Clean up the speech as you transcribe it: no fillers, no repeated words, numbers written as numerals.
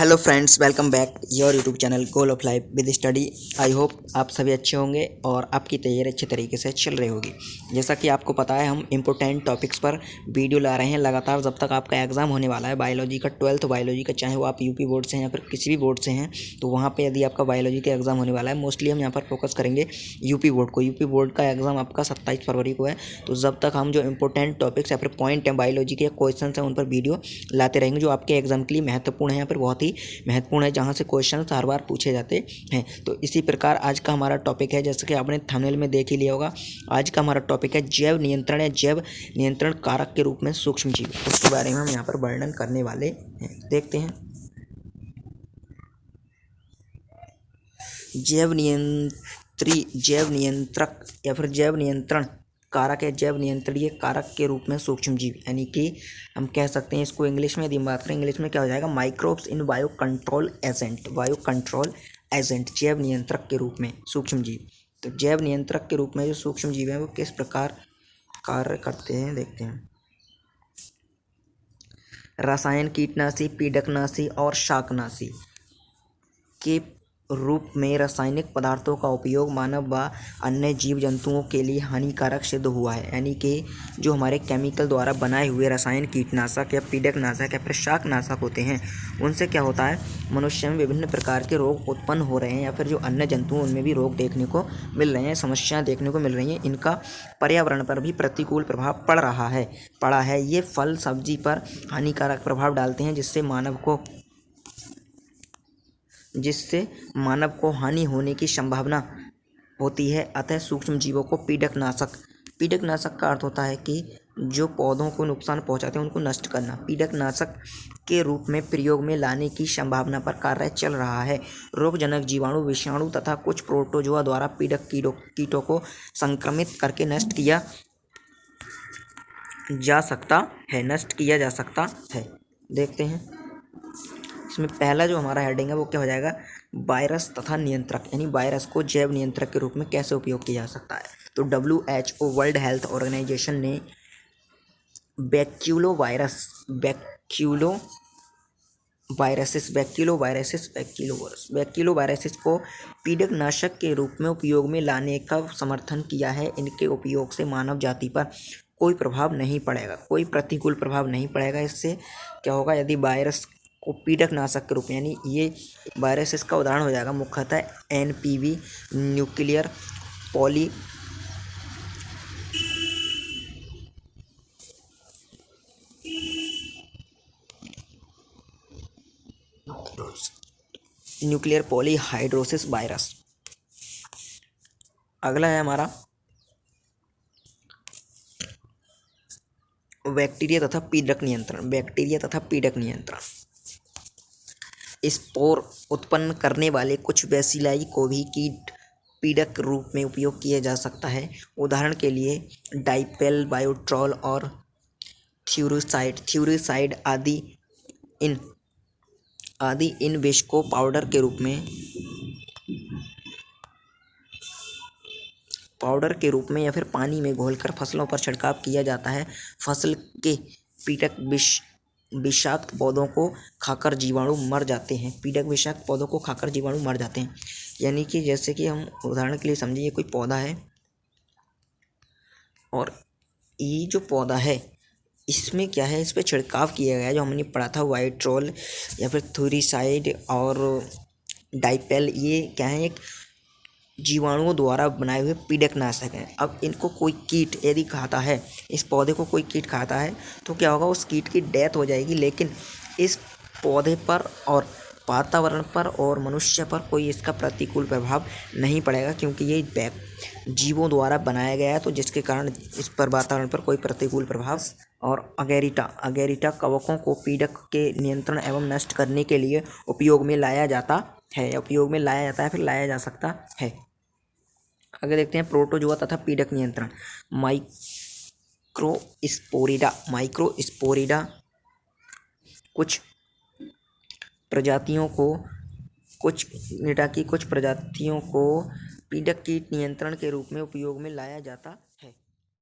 Hello friends, welcome back your YouTube channel goal of life with study. I hope आप सभी अच्छे होंगे और आपकी तैयारी अच्छे तरीके से चल रही होगी। जैसा कि आपको पता है, हम इम्पोर्टेंट टॉपिक्स पर वीडियो ला रहे हैं लगातार जब तक आपका एग्ज़ाम होने वाला है बायोलॉजी का, 12th बायोलॉजी का, चाहे वो आप यूपी बोर्ड से हैं या फिर किसी भी बोर्ड से हैं। तो वहाँ पर यदि आपका बायोलॉजी का एग्ज़ाम होने वाला है, मोस्टली हम यहाँ पर फोकस करेंगे यूपी बोर्ड को। यूपी बोर्ड का एग्ज़ाम आपका 27 फरवरी को है। तो जब तक हम जो इंपॉर्टेंट टॉपिक्स या फिर पॉइंट हैं बायोलॉजी के, क्वेश्चन हैं, उन पर वीडियो लाते रहेंगे जो आपके एग्ज़ाम के लिए महत्वपूर्ण है, यहाँ पर बहुत ही महत्वपूर्ण है, जहाँ से क्वेश्चन हर बार पूछे जाते हैं। तो इसी प्रकार आज का हमारा टॉपिक है, जैसे कि आपने थंबनेल में देख ही लिया होगा। आज का हमारा टॉपिक है जैव नियंत्रण या जैव नियंत्रण कारक के रूप में सूक्ष्म जीव। उसके बारे में हम यहाँ पर वर्णन करने वाले हैं। देखते हैं। जैव नियंत्रक या फिर जैव नियंत्रण कारक है, जैव नियंत्रणीय कारक के रूप में सूक्ष्म जीव, यानी कि हम कह सकते हैं इसको इंग्लिश में, यदि बात करें इंग्लिश में क्या हो जाएगा, microbes in bio control agent, जैव नियंत्रक के रूप में सूक्ष्म जीव। तो जैव नियंत्रक के रूप में जो सूक्ष्म जीव हैं वो किस प्रकार कार्य करते हैं, देखते हैं। रसायन, कीटनाशी, पीड़कनाशी और शाकनाशी के रूप में रासायनिक पदार्थों का उपयोग मानव व अन्य जीव जंतुओं के लिए हानिकारक सिद्ध हुआ है। यानी कि जो हमारे केमिकल द्वारा बनाए हुए रसायन, कीटनाशक या पीड़कनाशक या फिर शाकनाशक होते हैं, उनसे क्या होता है, मनुष्य में विभिन्न प्रकार के रोग उत्पन्न हो रहे हैं या फिर जो अन्य जंतु हैं उनमें भी रोग देखने को मिल रहे हैं, समस्याएँ देखने को मिल रही हैं। इनका पर्यावरण पर भी प्रतिकूल प्रभाव पड़ा है। ये फल सब्जी पर हानिकारक प्रभाव डालते हैं, जिससे मानव को हानि होने की संभावना होती है। अतः सूक्ष्म जीवों को पीड़कनाशक का अर्थ होता है कि जो पौधों को नुकसान पहुंचाते हैं उनको नष्ट करना। पीड़कनाशक के रूप में प्रयोग में लाने की संभावना पर कार्य चल रहा है। रोगजनक जीवाणु, विषाणु तथा कुछ प्रोटोजोआ द्वारा पीड़क कीटों को संक्रमित करके नष्ट किया जा सकता है। देखते हैं। इसमें पहला जो हमारा हेडिंग है वो क्या हो जाएगा, वायरस तथा नियंत्रक, यानी वायरस को जैव नियंत्रक के रूप में कैसे उपयोग किया जा सकता है। तो WHO वर्ल्ड हेल्थ ऑर्गेनाइजेशन ने बैक्यूलोवायरसिस को पीड़कनाशक के रूप में उपयोग में लाने का समर्थन किया है। इनके उपयोग से मानव जाति पर कोई प्रभाव नहीं पड़ेगा, कोई प्रतिकूल प्रभाव नहीं पड़ेगा। इससे क्या होगा, यदि वायरस को पीड़कनाशक के रूप में, यानी ये वायरस इसका उदाहरण हो जाएगा मुख्यतः NPV, न्यूक्लियर पॉलीहाइड्रोसिस वायरस। अगला है हमारा बैक्टीरिया तथा पीड़क नियंत्रण। स्पोर उत्पन्न करने वाले कुछ बैसिलाई को भी कीट पीड़क रूप में उपयोग किया जा सकता है। उदाहरण के लिए डाइपेल, बायोट्रॉल और थ्यूरिसाइड आदि इन विष को पाउडर के रूप में या फिर पानी में घोलकर फसलों पर छिड़काव किया जाता है। फसल के पीड़क विषाक्त पौधों को खाकर जीवाणु मर जाते हैं। यानी कि जैसे कि हम उदाहरण के लिए समझिए, कोई पौधा है और ये जो पौधा है इसमें क्या है, इस पर छिड़काव किया गया है, जो हमने पढ़ा था वाइट्रोल या फिर थ्यूरिसाइड और डाइपेल। ये क्या है, एक जीवाणुओं द्वारा बनाए हुए पीड़कनाशक हैं। अब इनको कोई कीट यदि खाता है, इस पौधे को कोई कीट खाता है तो क्या होगा, उस कीट की डेथ हो जाएगी, लेकिन इस पौधे पर और वातावरण पर और मनुष्य पर कोई इसका प्रतिकूल प्रभाव नहीं पड़ेगा, क्योंकि ये जीवों द्वारा बनाया गया है। तो जिसके कारण इस पर वातावरण पर कोई प्रतिकूल प्रभाव। और अगेरिटा कवकों को पीड़क के नियंत्रण एवं नष्ट करने के लिए उपयोग में लाया जाता है, फिर लाया जा सकता है। अगर देखते हैं प्रोटोजोआ तथा पीड़क नियंत्रण। माइक्रोस्पोरिडा कुछ प्रजातियों को पीड़क कीट नियंत्रण के रूप में उपयोग में लाया जाता